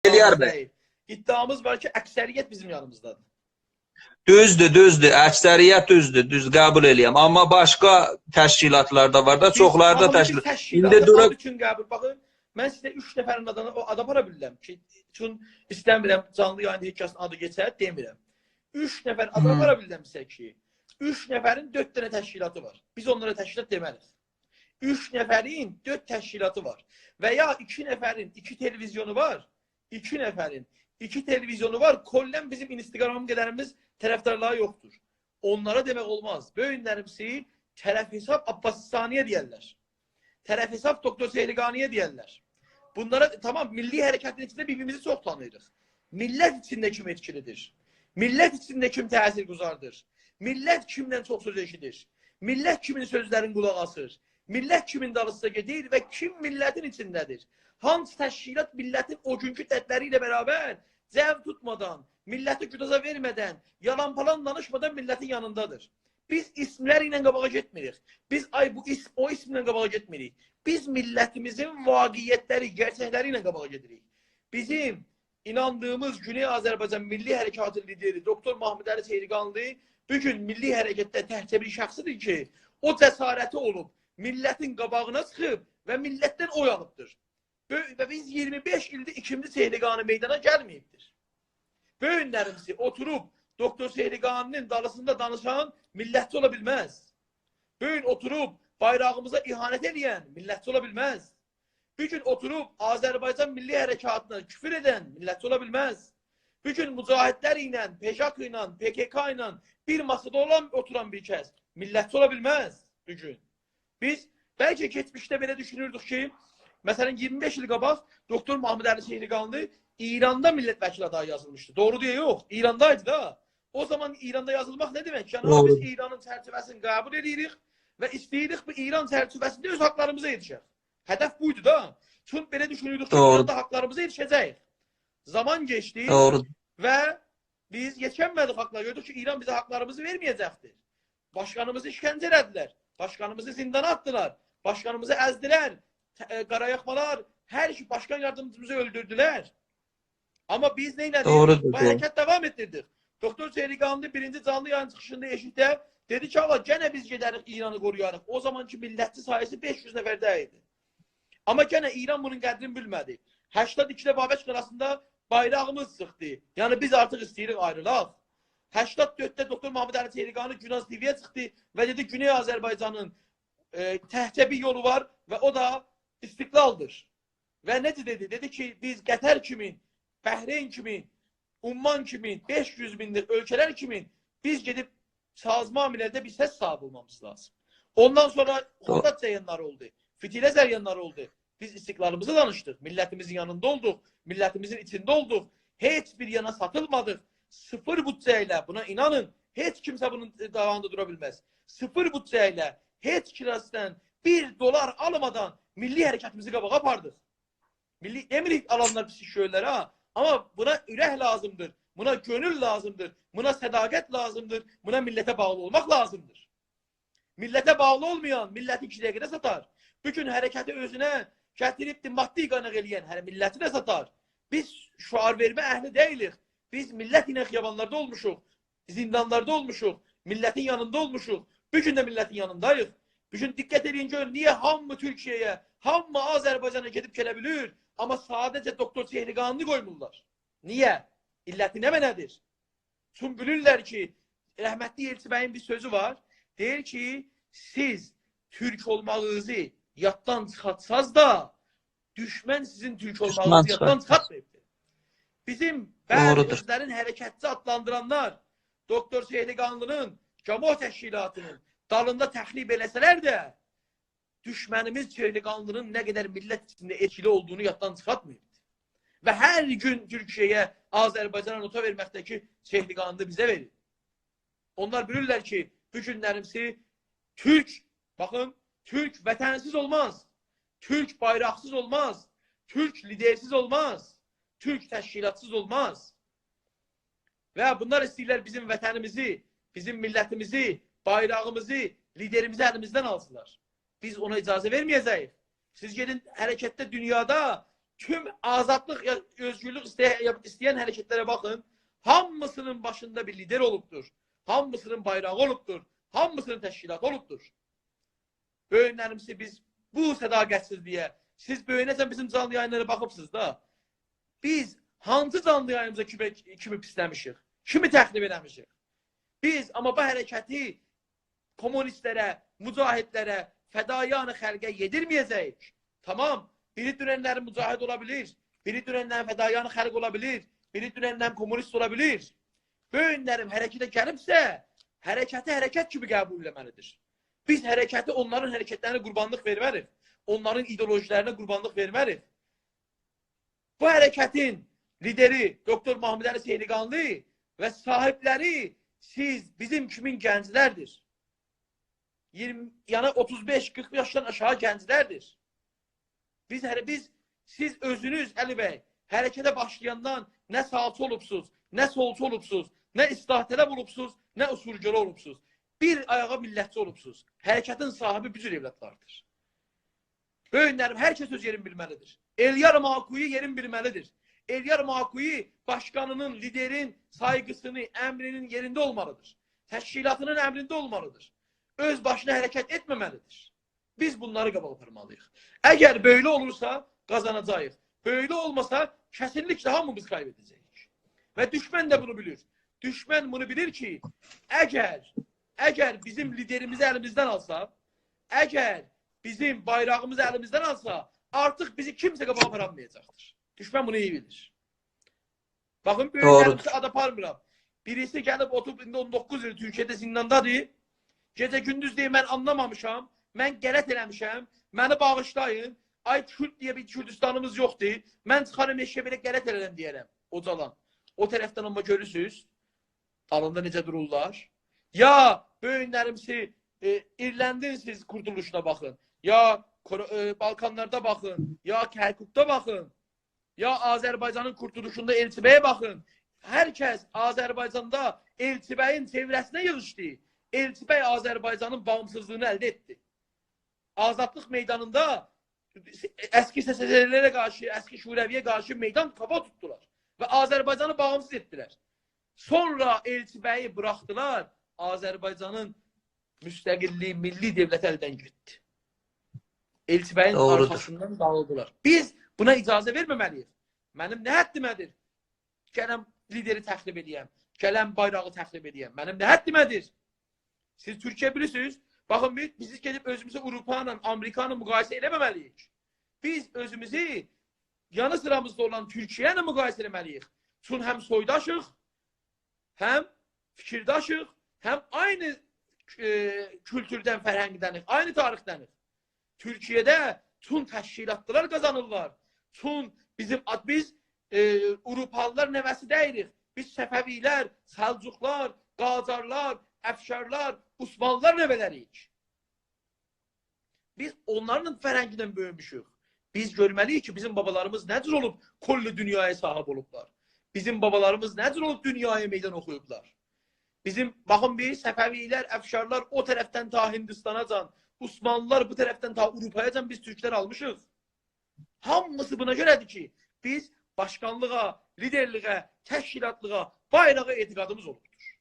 iddiamız bəy. deyil. İddiamız var ki, əksəriyyət bizim yanımızdadır. Düzdür. Əksəriyyət düz qəbul eləyəm. Amma başqa təşkilatlarda var da, çoxları da təşkilat. İndi duraq üçün qəbul. Baxın, mən sizə 3 nəfərin adını ad apara bilirəm ki, üçün istəmirəm canlı yayında heç kəsin adı keçər demirəm. 3 nəfər ad apara bilirəm sizə ki, 3 nəfərin 4 dənə təşkilatı var. Biz onlara təşkilat demərik. 3 nəfərin 4 təşkilatı var. Və ya 2 nəfərin 2 televizyonu var. 2 nəfərin 2 televizyonu var. Kollən bizim Instagram qədərimiz tərəfdarları yoxdur. Onlara demək olmaz. Böyünlərimsi tərəf hesab Abbasistaniyə deyərlər. Tərəf hesab Doktor Sehriqaniyə deyərlər. Bunlara tamam milli hərəkətin içində birbirimizi çox tanıyırıq. Millət içində kim etkilidir? Millət içində kim təsir quzardır? Millət kimdən çox söz eşidir? Millət kimin sözlərin qulaq asır? Millət kimin dalısına gedir və kim millətin içindədir? Hansı təşkilat millətin o günkü dərdləri ilə bərabər cəv tutmadan, milləti güdaza vermədən, yalan palan danışmadan millətin yanındadır. Biz ismləri ilə qabağa getmirik. Biz o ismlə qabağa getmirik. Biz millətimizin vaqiyyətləri, gerçəkləri ilə qabağa gedirik. Bizim inandığımız Güney Azərbaycan Milli Hərəkatı lideri Doktor Mahmud Əli Sehriqanlı bugün milli hərəkətdə təkcə bir şəxsidir ki, o cəsarəti olub, millətin qabağına çıxıb və millətdən oy alıbdır. Və biz 25 ildir ikinci Sehriqanlı meydana gəlməyibdir. Böyünlərimizi oturub Doktor Sehriqanlının dalısında danışan millətçi ola bilməz. Böyün oturub bayrağımıza ihanət edən millətçi ola bilməz. Bugün oturub Azərbaycan Milli Hərəkatına küfür edən millətçi ola bilməz. Bugün mücahidlər ilə, PKK ilə, PKK ilə bir masada oturan bir kəs millətçi ola bilməz bugün. Biz bəlkə keçmişdə belə düşünürdük ki, məsələn 25 il qabaq Doktor Mahmud Əli Sehriqanlı İranda millət vəkili adayı yazılmışdı. Doğru deyə yox, İrandaydı da. O zaman İranda yazılmaq nə demək? Yəni biz İranın çərçivəsini qəbul edirik və istəyirik bu İran çərçivəsində öz haqlarımıza yetişək. Hədəf buydu da. Çünki belə düşünürdük ki, İranda haqlarımıza yetişəcəyik. Zaman geçti və biz yetişənmədik haqlara. Gördük ki, İran bizə haqlarımızı verməyəcəkdir. Başkanımızı işgəncə elədilər. Başkanımızı zindana attılar. Başkanımızı əzdilər. Qarayaxmalar, hər şey başkan yardımcımızı öldürdülər. Amma biz nə elədik? Bu hərəkət davam etdirdik. Doktor Sehriqanlı birinci canlı yayın çıxışında eşitdə dedi ki, Allah, gənə biz gedərik İranı qoruyarıq. O zamanki millətçi sayısı 500 nəfərdə idi. Amma gənə İran bunun qədrini bilmədi. 82-də Babək arasında bayrağımız çıxdı. Yəni biz artıq istəyirik ayrılaq. 84-də Doktor Mahmud Əli Sehriqanlı Günaz TV-yə çıxdı və dedi Güney Azərbaycanın təhcə bir yolu var və o da istiqlaldır. Və necə dedi? Dedi ki, biz Qətər kimi, Bəhreyn kimi, Umman kimi, 500 minlik ölkələr kimi biz gedib sazma amirlərdə bir səs sahibi olmamız lazım. Ondan sonra Xordat zəyanları oldu, Fitilə zəyanları oldu. Biz istiqlalımızı danışdıq, millətimizin yanında olduq, millətimizin içində olduq, heç bir yana satılmadıq. Sıfır bütçə ilə, buna inanın, heç kimsə bunun davamında dura bilməz. Sıfır bütçə ilə, heç kirasından $1 almadan milli hərəkətimizi qabağa apardıq. Demirik alanlar pis şeylər ha, amma buna ürək lazımdır, buna gönül lazımdır, buna sədaqət lazımdır, buna millətə bağlı olmaq lazımdır. Millətə bağlı olmayan, milləti 2 dəqiqədə satar. Bugün hərəkəti özünə gətiribdir, maddi qanıq eləyən hər milləti də satar. Biz şuar vermə əhli deyilik. Biz millət ilə xiyabanlarda olmuşuq, zindanlarda olmuşuq, millətin yanında olmuşuq. Bugün də millətin yanındayıq. Bugün diqqət edin görün, niyə hamı Türkiyəyə, hamı Azərbaycana gedib gələ bilir, amma sadəcə Doktor Sehriqanlı qoymurlar. Niyə? İlləti nə mənədir? Çünki bilirlər ki, rəhmətli Elçi bəyin bir sözü var. Deyir ki, siz Türk olmağınızı yaddan çıxartsaz da, düşmən sizin Türk olmağınızı yaddan çıxartmayıbdır. Bizim bəzi özlərin hərəkətçi adlandıranlar, Doktor Sehriqanlının, Cəmaət Təşkilatının dalında təxlib eləsələr də, düşmənimiz Sehriqanlının nə qədər millət içində etkili olduğunu yaddan çıxartmayıbdır. Və hər gün Türkiyəyə, Azərbaycana nota verməkdəki Sehriqanlı bizə verir. Onlar bilirlər ki, bu günlərimsi Türk, baxın, Türk vətənsiz olmaz, Türk bayraqsız olmaz, Türk lidersiz olmaz, Türk təşkilatsız olmaz. Və bunlar istəyirlər bizim vətənimizi, bizim millətimizi, bayrağımızı, liderimizi əlimizdən alsınlar. Biz ona icazə verməyəcəyik. Siz gedin hərəkətdə dünyada tüm azadlıq, özgürlük istəyən hərəkətlərə baxın. Hamısının başında bir lider olubdur. Hamısının bayrağı olubdur. Hamısının təşkilatı olubdur. Böyünlərimsi biz bu sədaqətsizliyə, siz böyünəsən bizim canlı yayınlara baxıbsınız da, biz hansı canlı yayınımıza kimi pisləmişik, kimi təxrib eləmişik. Biz amma bu hərəkəti komünistlərə, mücahidlərə, fədayanı xəlqə yedirməyəcəyik. Tamam, biri dünənlərin mücahid ola bilir, biri dünənlərin fədayanı xəlq ola bilir, biri dünənlərin komünist ola bilir. Böyünlərim hərəkətə gəlibsə, hərəkəti hərəkət kimi qəbul eləməlidir. Biz hərəkəti onların hərəkətlərinə qurbanlıq vermərik. Onların ideolojilərinə qurbanlıq vermərik. Bu hərəkətin lideri Doktor Mahmud Əli Seyliqanlı və sahibləri siz bizim kimin gənclərdir. Yəni 35-40 yaşdan aşağı gənclərdir. Siz özünüz Əli bəy hərəkətə başlayandan nə sağçı olubsuz, nə solçu olubsuz, nə islahat tələb olubsuz, nə usulgörü olubsuz. Bir ayağa millətçi olubsuz. Hərəkətin sahibi bücür evlatlardır. Böyünlərim, hər kəs öz yerini bilməlidir. Elyar Makuyi yerin bilməlidir. Elyar Makuyi başkanının, liderin saygısını, əmrinin yerində olmalıdır. Təşkilatının əmrində olmalıdır. Öz başına hərəkət etməməlidir. Biz bunları qabağa aparmalıyıq. Əgər böyle olursa qazanacağıq. Böyle olmasa kesinlikle hamımız kaybedəcəyik. Və düşmən də bunu bilir. Düşmən bunu bilir ki, əgər bizim liderimizi əlimizdən alsa, əgər bizim bayrağımızı əlimizdən alsa, artıq bizi kimsə qabağa aparamayacaqdır. Düşmən bunu iyi bilir. Baxın, böyüklərimizi ad aparmıram. Birisi gəlib 19 il Türkiyədə zindandadır. Gecə gündüz deyir, mən anlamamışam, mən qələt eləmişəm, məni bağışlayın, ay Kürt deyə bir Kürdistanımız yoxdur, mən çıxarım eşyə belə qələt eləyəm deyərəm, ocalan. O tərəfdən amma görürsünüz, alında necə dururlar. Ya böyünlərimsi İrləndin siz qurtuluşuna baxın, ya Balkanlarda baxın, ya Kərkukda baxın, ya Azərbaycanın qurtuluşunda Elçibəyə baxın. Hər kəs Azərbaycanda Elçibəyin çevrəsinə yığışdı. Elçibəy Azərbaycanın bağımsızlığını əldə etdi. Azadlıq meydanında əski SSR-lərə qarşı, əski Şurəviyə qarşı meydan kaba tutdular. Və Azərbaycanı bağımsız etdilər. Sonra Elçibəyi bıraxdılar, Azərbaycanın müstəqilliyi, milli devlət əldən getdi. Elçibəyin arxasından dağıldılar. Biz buna icazə verməməliyik. Mənim nə həddimədir? Gələm lideri təxrib edəyəm, gələm bayrağı təxrib edəyəm. Mənim nə həddimədir? Siz Türkiyə bilirsiniz, baxın biz gedib özümüzü Avropa ilə, Amerika ilə müqayisə eləməməliyik. Biz özümüzü yanı sıramızda olan Türkiyə ilə müqayisə eləməliyik. Çünki həm soydaşıq, həm fikirdaşıq, həm aynı kültürdən, fərhəngdənik, aynı tarixdənik. Türkiyədə tüm təşkilatlar qazanırlar. Biz Avropalılar nəvəsi deyirik. Biz Səfəvilər, Səlcuqlar, Qacarlar, Əfşarlar, Osmanlılar nəvələriyik. Biz onların fərhəngindən böyümüşük. Biz görməliyik ki, bizim babalarımız nədir olub, kollu dünyaya sahib olublar. Bizim babalarımız nədir olub, dünyaya meydan oxuyublar. Baxın biz, Səfəvilər, Əfşarlar o tərəfdən ta Hindistana can, Osmanlılar bu tərəfdən ta Avropaya can biz Türklər almışıq. Hamısı buna görədir ki, biz başkanlığa, liderliğə, təşkilatlığa, bayrağa etiqadımız olubdur.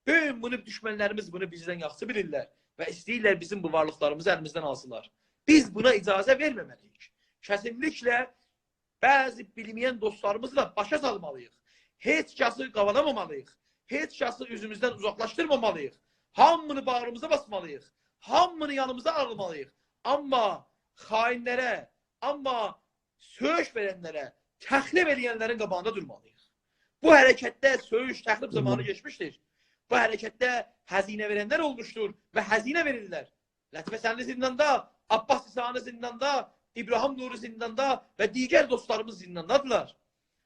Böyün bunu düşmənlərimiz bunu bizdən yaxşı bilirlər və istəyirlər bizim bu varlıqlarımızı əlimizdən alsınlar. Biz buna icazə verməməliyik. Kəsinliklə bəzi bilməyən dostlarımızla başa salmalıyıq. Heç kəsi qavalamamalıyıq. Heç kəsi üzümüzdən uzaqlaşdırmamalıyıq. Hamını bağrımıza basmalıyıq. Hamını yanımıza almalıyıq. Amma xainlərə, amma söyüş verənlərə, təxrib edənlərin qabağında durmalıyıq. Bu hərəkətdə söyüş, təxrib zamanı geçmişdir. Bu hərəkətdə həzinə verənlər olmuşdur və həzinə verirlər. Lətifə Sənli zindanda, Abbas İsa'nı zindanda, İbrahim Nuri zindanda və digər dostlarımız zindandadırlar.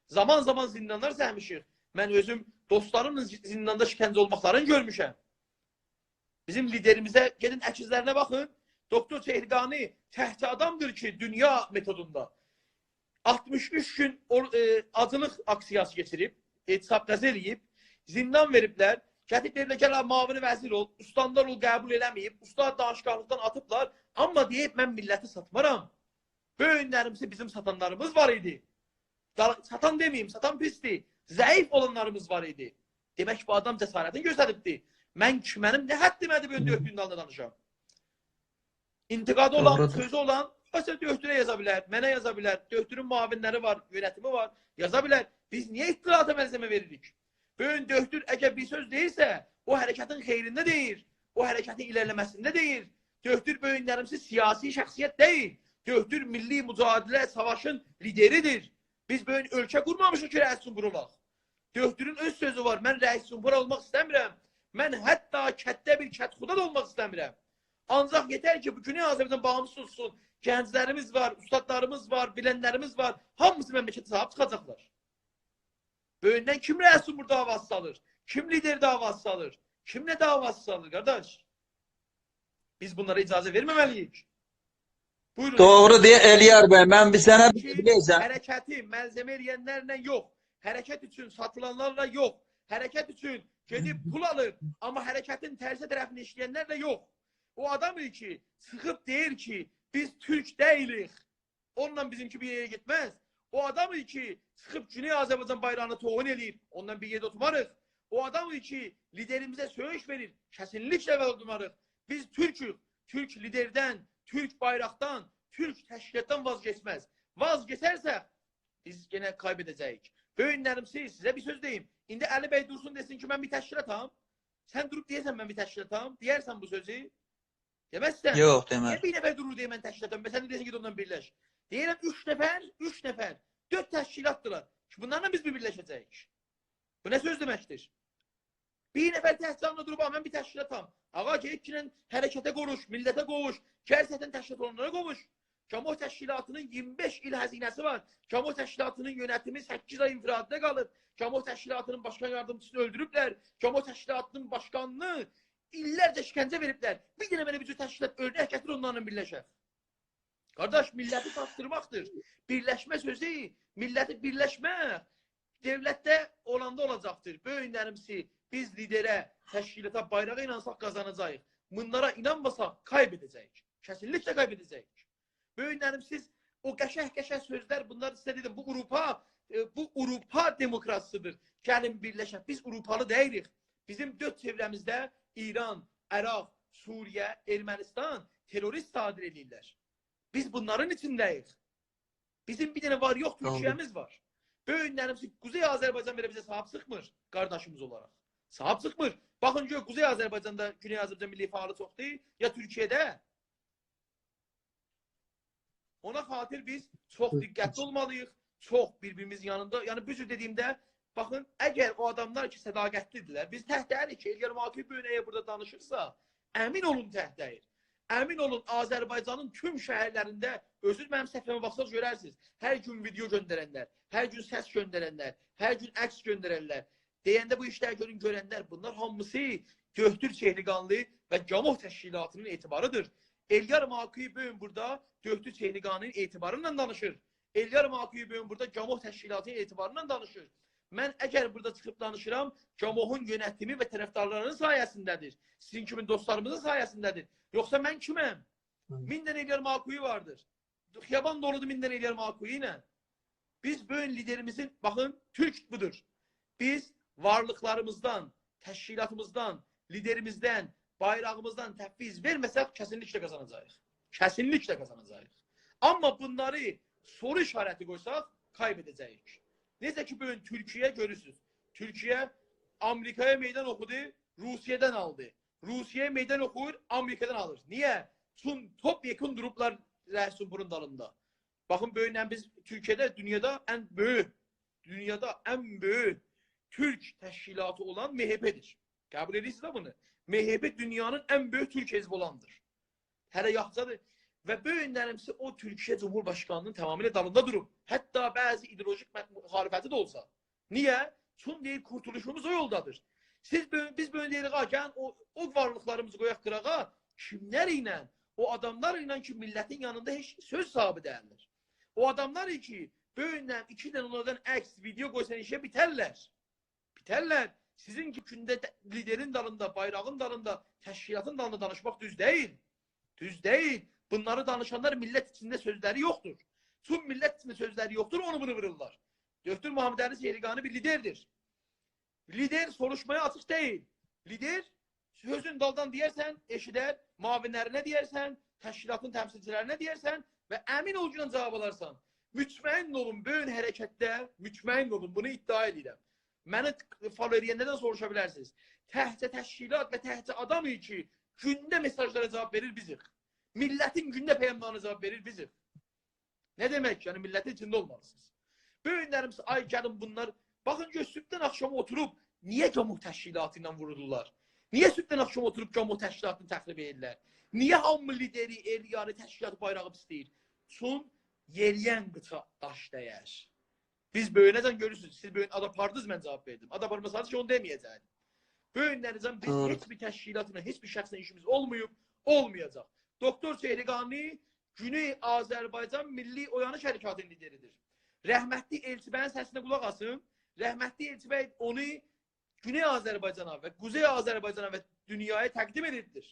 Zaman zaman zindanlar səhmişik. Mən özüm dostlarımın zindanda şikəncə olmaqlarını görmüşəm. Bizim liderimizə gedin əkizlərinə baxın. Doktor Seyliqanlı təhti adamdır ki, dünya metodunda 63 gün acılıq aksiyası geçirib, etisab qəzə eləyib, zindan veriblər. Kətib verirlər, gəl mavini vəzir ol, ustandar ol, qəbul eləməyib, ustad danışqanlıqdan atıblar. Amma deyib, mən milləti satmaram. Böyünlərimizi bizim satanlarımız var idi. Satan demeyeyim, satan pisdi. Zəif olanlarımız var idi. Demək bu adam cəsarətini göstəribdi. Mənim nə həddimədir böyle döktüğünün dalında danışam. İntiqadı olan, Doğrudur. sözü olan, mesela döktürə yaza bilər, mənə yaza bilər, döktürün muavinləri var, yönetimi var, yaza bilər. Biz niye ittilata məlzəmə veririk? Böyün döktür, əgər bir söz deyirsə, o hərəkətin xeyrində deyir, o hərəkətin ilerleməsində deyir. Döktür böyünlərimsi siyasi şəxsiyyət deyil. Döktür milli mücadilə, savaşın lideridir. Biz böyün ölkə qurmamışıq ki, rəis cumhur olaq. Döktürün öz sözü var, mən rəis cumhur olmaq istəmirəm. Mən hətta kətdə bir kətxuda da olmaq istəmirəm. Ancaq yetər ki, bu Güney Azərbaycan bağımsız olsun. Gənclərimiz var, ustadlarımız var, bilənlərimiz var. Hamısı məmləkətə sahib çıxacaqlar. Böyündən kim rəis cumhur davası salır? Kim lider davası salır? Kim nə davası salır, qardaş? Biz bunlara icazə verməməliyik. Buyurun. Doğru deyə Eliyar bəy, mən bir sənə biləcəm. Hərəkəti məlzəmə eləyənlərlə yox. Hərəkət üçün satılanlarla yox. Hərəkət üçün gedib pul alır. Amma hərəkətin tərsi tərəfini işləyənlərlə yox. O adam ki, sıxıb deyir ki, biz Türk deyilik. Onunla bizimki bir yere gitmez. O adam ki, sıxıb Güney Azərbaycan bayrağını toğun eləyir. Ondan bir yerdə oturmarıq. O adam ki, liderimizə söyüş verir. Kesinlikle oturmarıq. Biz Türk'ük. Türk liderdən, Türk bayraqdan, Türk təşkilatdan vazgeçmez. Vazgeçersək, biz gene kaybedəcəyik. Böyünlərimsi, sizə bir söz deyim. İndi Əli bəy dursun desin ki, mən bir təşkilatam. Sən durup deyəsən mən bir təşkilatam. Deyərsən bu sözü. Deməzsən. Yox, demək. Bir nəfər durur deyə mən təşkilatam. Sən deyəsən ki, ondan birləş. Deyirəm 3 nəfər, 4 təşkilatdırlar. Bunlarla biz bir birləşəcəyik. Bu nə söz deməkdir? Bir nəfər təhsilanla durub, mən bir təşkilatam. Ağa, gelip ki, hərəkətə qoruş, millətə qovuş, gəlsətən təşkilat olanlara qovuş. Cəmoh təşkilatının 25 il həzinəsi var. Cəmoh təşkilatının yönətimi 8 ay infirahatda qalıb. Cəmoh təşkilatının başkan yardımcısını öldürüblər. Cəmoh təşkilatının başkanını illərcə işkəncə veriblər. Bir dənə belə bir təşkilat örnək gətir onlarla birləşək. Qardaş, milləti taşdırmaqdır. Birləşmə sözü, milləti birləşmək devlətdə olanda olacaqdır. Böyünlərimsi, biz liderə, təşkilata, bayrağa inansaq qazanacağıq. Bunlara inanmasaq kaybedəcəyik. Kesinlikle kaybedəcəyik. Böyünlərimsiz, o qəşəh sözlər, bunlar sizə dedim, bu Avrupa demokrasisidir. Gəlin birləşək. Biz Avrupalı deyirik. Bizim 4 çevrəmizdə İran, Əraq, Suriyə, Ermənistan terörist sadir edirlər. Biz bunların içindəyik. Bizim bir dənə var yox, Türkiyəmiz var. Böyünlərimiz Kuzey Azərbaycan belə bizə sahib sıxmır, qardaşımız olaraq. Sahib sıxmır. Baxın gör, Kuzey Azərbaycanda Güney Azərbaycan milli fəalı çoxdur, ya Türkiyədə. Ona xatir biz çox diqqətli olmalıyıq, çox birbirimizin yanında. Yəni bu cür dediyimdə, baxın, əgər o adamlar ki, sədaqətlidirlər, biz təhdəyirik ki, Elgar Makib Böyünəyə burada danışırsa, əmin olun təhdəyir. Əmin olun, Azərbaycanın tüm şəhərlərində, özür mənim səhvəmə baxsaq görərsiniz, hər gün video göndərənlər, hər gün səs göndərənlər, hər gün əks göndərənlər, deyəndə bu işlər görənlər, bunlar hamısı Göhtür Çehliqanlı və Cəmoh təşkilatının etibarıdır. Elgar Makib Böyün burada Göhtür Çehliqanının etibarıyla danışır. Elgar Makib Böyün burada Cəmoh təşkilatının etibarıyla danışır. Mən əgər burada çıxıb danışıram, Cəmohun yönətimi və tərəfdarlarının sayəsindədir. Sizin kimin dostlarımızın sayəsindədir. Yoxsa mən kiməm? 1000 dənə Elgar Makib vardır. Xiyaban doludur 1000 dənə Elgar Makib ilə. Biz böyün liderimizin, baxın, Türk budur. Biz varlıqlarımızdan, təşkilatımızdan, liderimizdən, bayrağımızdan təfviz verməsək, kesinlikle kazanacağıq. Kesinlikle kazanacağıq. Amma bunları soru işarəti qoysaq, kaybedəcəyik. Necə ki, bugün Türkiye görürsünüz. Türkiye Amerika'ya meydan okudu, Rusiye'den aldı. Rusiye'ye meydan okur, Amerika'dan alır. Niye? Çünkü topyekun duruplar rəis cumhurun dalında. Bakın böyünden biz Türkiye'de dünyada en büyük Türk təşkilatı olan MHP'dir. Kabul edirsiniz de bunu. MHP dünyanın en büyük Türk Hezbollah'dır. Hələ yaxşadır. Və böyünlərimsi o Türkiye Cumhurbaşkanının tamamilə dalında durub. Hətta bəzi ideolojik müxalifəti də olsa. Niyə? Çünki deyir, kurtuluşumuz o yoldadır. Biz böyle deyirik, gəlin o varlıqlarımızı qoyaq qırağa, kimlər ilə? O adamlar ilə ki, millətin yanında heç söz sahibi deyirlər. O adamlar ki, böyündən 2 dənə onlardan əks, video qoysan işə bitərlər. Bitərlər. Sizin ki, gündə liderin dalında, bayrağın dalında, təşkilatın dalında danışmaq düz deyil. Düz deyil. Bunları danışanlar millət içində sözləri yoxdur. Tüm millət içində sözləri yoxdur, onu bunu vururlar. Dr. Muhammed Əli Zehriqani bir liderdir. Lider soruşmaya açıq deyil. Lider sözün daldan deyərsən, eşidər, mavinlərinə deyərsən, təşkilatın təmsilçilərinə deyərsən və əmin ol ki, cavab alarsan. Mütməyin olun, böyün hərəkətdə, mütməyin olun, bunu iddia edirəm. Məni followeriyəndən soruşa bilərsiniz. Təhcə təşkilat və təhcə adam ki, gündə mesajlara cavab verir bizik. Millətin gündə peyamlarına cavab verir bizik. Nə demək? Yəni millətin içində olmalısınız. Böyünlərimiz, ay gəlin bunlar, baxın ki, sübdən axşama oturub, niyə Camuh təşkilatı ilə vururdular? Niyə sübdən axşama oturub Camuh təşkilatını təxrib edirlər? Niyə hamı lideri, elyanı, təşkilatı bayrağı istəyir? Son yeriyən qıça daş dəyər. Biz böyünəcən görürsünüz, siz böyün adapardınız, mən cavab verdim. Adaparmasanız ki, onu deməyəcəyim. Böyünlərinizdən biz heç bir təşkilatına, heç bir şəxslə işimiz olmayıb, olmayacaq. Doktor Zehriqani Güney Azərbaycan Milli Oyanış Hərəkatının lideridir. Rəhmətli Elçibəyin səsinə qulaq asın. Rəhmətli Elçibəy onu Güney Azərbaycana və Quzey Azərbaycana və dünyaya təqdim edirdir.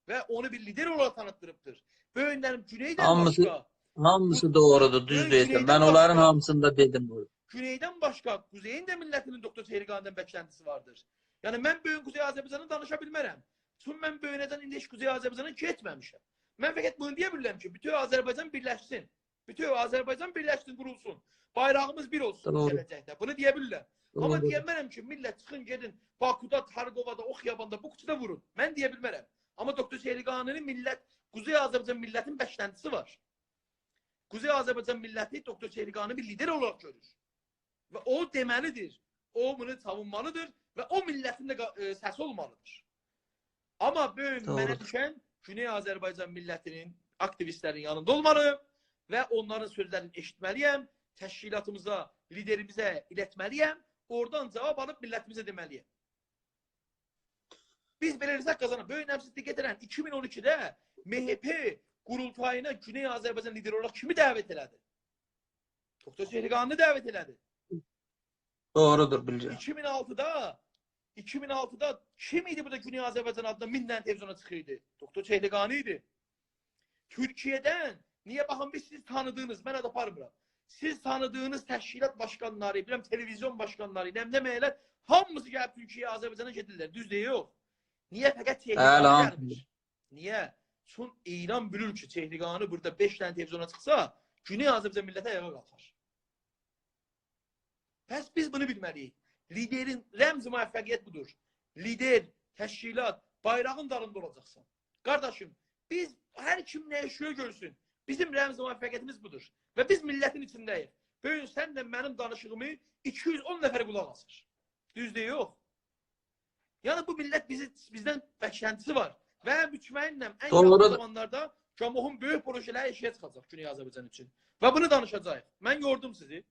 Və onu bir lider olaraq tanıtdırıbdır. Böyünlərim Güneydən başqa... Hamısı doğrudur, düz deyirsən. Mən onların hamısını da dedim. Güneydən başqa, Quzeyin də millətinin Doktor Zehriqani'dən bəklentisi vardır. Yəni, mən böyün Quzey Azərbaycanı danışa bilmərəm. Çünki mən böyünədən indi heç Quzey Azərbaycanı getməmişəm. Mən fəqət bunu deyə bilirəm ki, bütün Azərbaycan birləşsin. Bütün Azərbaycan birləşsin, qurulsun. Bayrağımız bir olsun gələcəkdə. Bunu deyə bilirəm. Amma deyəmərəm ki, millət çıxın, gedin, Bakuda, Targovada, o xiyabanda, bu kutuda vurun. Mən deyə bilmərəm. Amma Doktor Zehriqani'nin millət, Quzey Azərbaycan millətin bəklentisi var. Quzey Azərbaycan milləti Doktor Zehriqani bir lider olaraq görür. Və o deməlidir. O bunu savunmalıdır və o millətin də səsi olmalıdır. Amma böyün mənə düşən Güney Azərbaycan millətinin, aktivistlərin yanında olmalı və onların sözlərini eşitməliyəm, təşkilatımıza, liderimizə ilətməliyəm, oradan cavab alıb millətimizə deməliyəm. Biz belə rızaq qazanıb, böyün əmsizlik edirən 2012-də MHP qurultayına Güney Azərbaycan lideri olaraq kimi dəvət elədi? Doktor Zehriqanini dəvət elədi. Doğrudur, biləcəm. 2006'da kim idi burada Güney Azərbaycan adına 1000 dənə televizyona çıxırdı? Doktor Zehriqani idi. Türkiye'dən, niyə baxın biz siz tanıdığınız, mən adı aparmıram. Siz tanıdığınız təşkilat başkanları, biləm televizyon başkanları, nəmdəməyələr, hamısı gəlib Türkiye'yə, Azərbaycana gedirlər. Düz deyil yox. Niyə fəqət Zehriqani gəlmiş? Niyə? Son İran bülür ki, Zehriqani burada 5 dənə televizyona çıxsa, Güney Azərbaycan millətə ayağa qalxar. Pəs biz bunu bilməliyik. Liderin rəmzi müvəffəqiyyət budur. Lider, təşkilat, bayrağın dalında olacaqsan. Qardaşım, biz hər kim nə yaşıyor görsün. Bizim rəmzi müvəffəqiyyətimiz budur. Və biz millətin içindəyik. Böyün sən də mənim danışığımı 210 nəfər qulaq asır. Düz deyil yox. Yəni bu millət bizdən bəklentisi var. Və mütməinnəm ən yaxın zamanlarda Camuhun böyük projeləri eşiyə çıxacaq Güney Azərbaycan üçün. Və bunu danışacağıq. Mən yordum sizi.